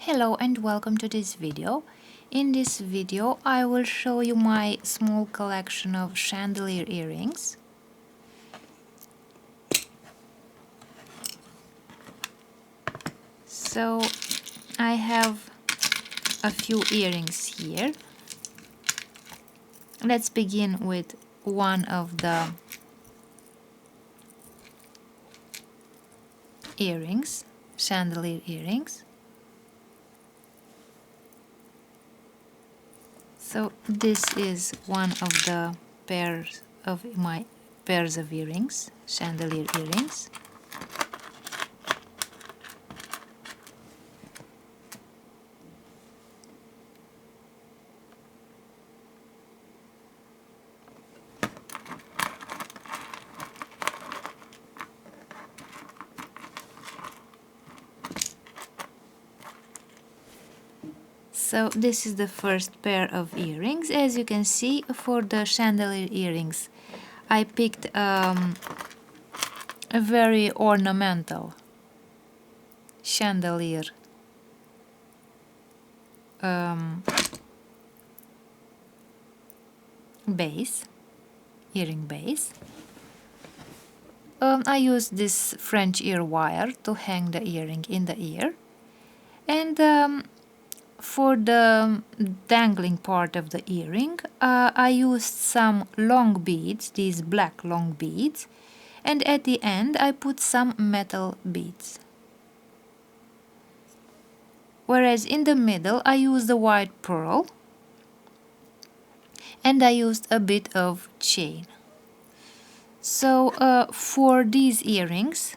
Hello and welcome to this video. In this video I will show you my small collection of chandelier earrings. So I have a few earrings here. Let's begin with one of the earrings, chandelier earrings. So this is one of the pairs of my pairs of earrings, chandelier earrings. So this is the first pair of earrings. As you can see, for the chandelier earrings I picked a very ornamental chandelier base, earring base. I used this French ear wire to hang the earring in the ear, and for the dangling part of the earring, I used some long beads, these black long beads, and at the end I put some metal beads. Whereas in the middle I used a white pearl, and I used a bit of chain. So for these earrings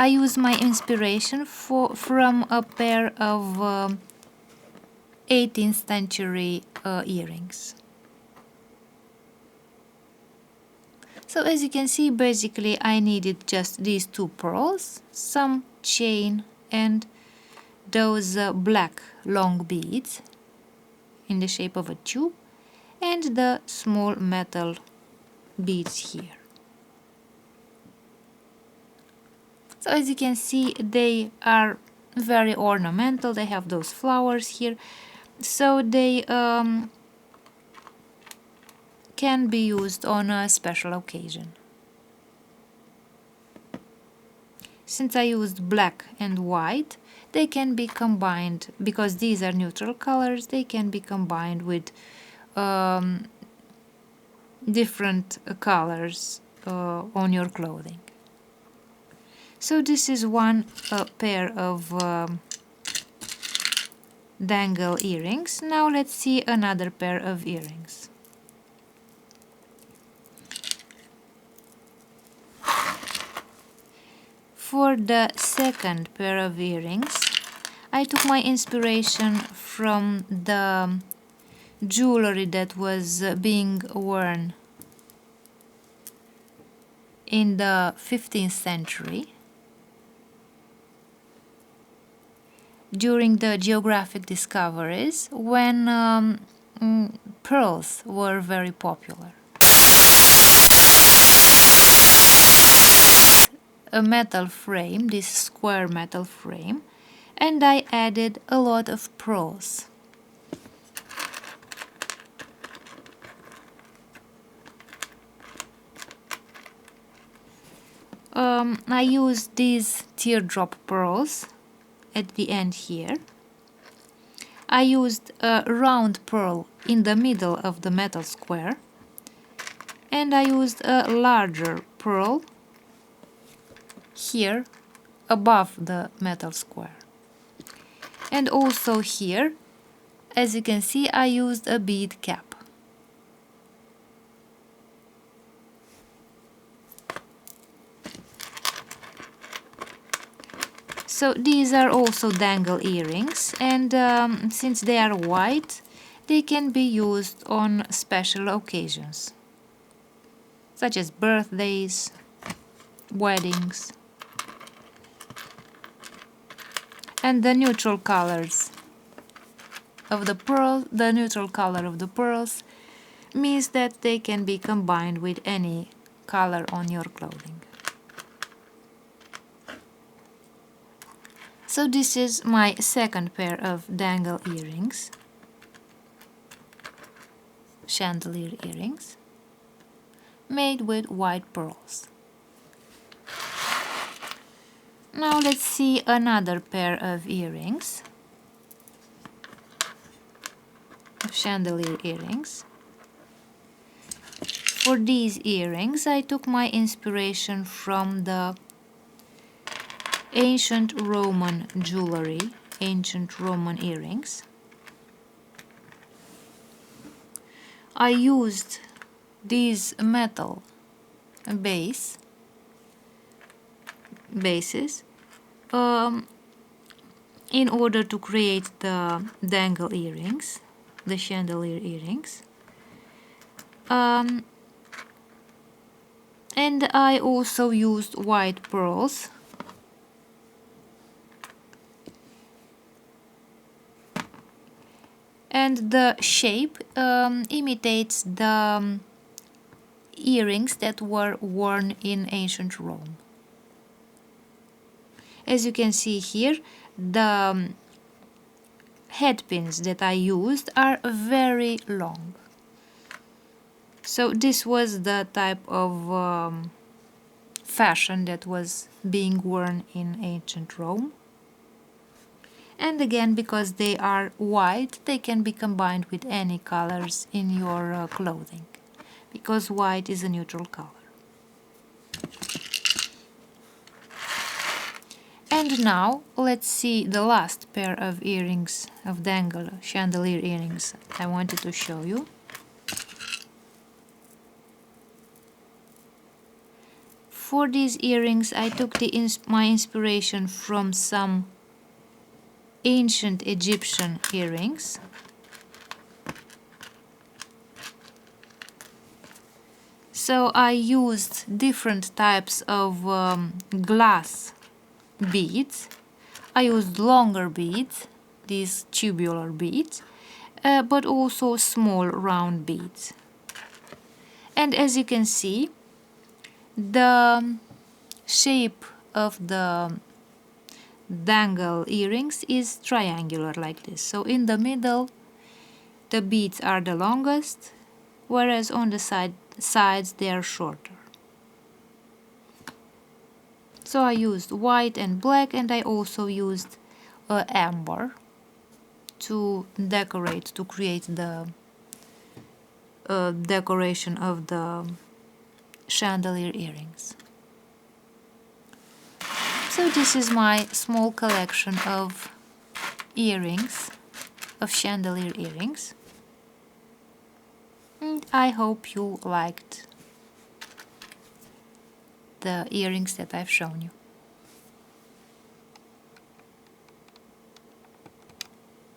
I use my inspiration from a pair of 18th century earrings. So as you can see, basically I needed just these two pearls, some chain, and those black long beads in the shape of a tube, and the small metal beads here. So as you can see, they are very ornamental. They have those flowers here, so they can be used on a special occasion. Since I used black and white, they can be combined, because these are neutral colors, they can be combined with different colors on your clothing. So this is one pair of dangle earrings. Now let's see another pair of earrings. For the second pair of earrings, I took my inspiration from the jewelry that was being worn in the 15th century during the geographic discoveries, when pearls were very popular. A metal frame, this square metal frame, and I added a lot of pearls. I used these teardrop pearls at the end here. I used a round pearl in the middle of the metal square, and I used a larger pearl here above the metal square. And also here, as you can see, I used a bead cap. So these are also dangle earrings, and since they are white, they can be used on special occasions, such as birthdays, weddings. And the neutral colors of the pearl, the neutral color of the pearls means that they can be combined with any color on your clothing. So this is my second pair of dangle earrings, chandelier earrings, made with white pearls. Now let's see another pair of earrings, of chandelier earrings. For these earrings, I took my inspiration from the ancient Roman jewelry, ancient Roman earrings. I used these metal bases in order to create the dangle earrings, the chandelier earrings. And I also used white pearls and the shape imitates the earrings that were worn in ancient Rome. As you can see here, the head pins that I used are very long. So this was the type of fashion that was being worn in ancient Rome. And again, because they are white, they can be combined with any colors in your clothing, because white is a neutral color. And now let's see the last pair of earrings, of dangle chandelier earrings I wanted to show you. For these earrings I took my inspiration from some ancient Egyptian earrings. So I used different types of glass beads. I used longer beads, these tubular beads, but also small round beads. And as you can see, the shape of the dangle earrings is triangular like this. So in the middle the beads are the longest, whereas on the sides they are shorter. So I used white and black, and I also used amber to decorate, to create the decoration of the chandelier earrings. So this is my small collection of earrings, of chandelier earrings. And I hope you liked the earrings that I've shown you.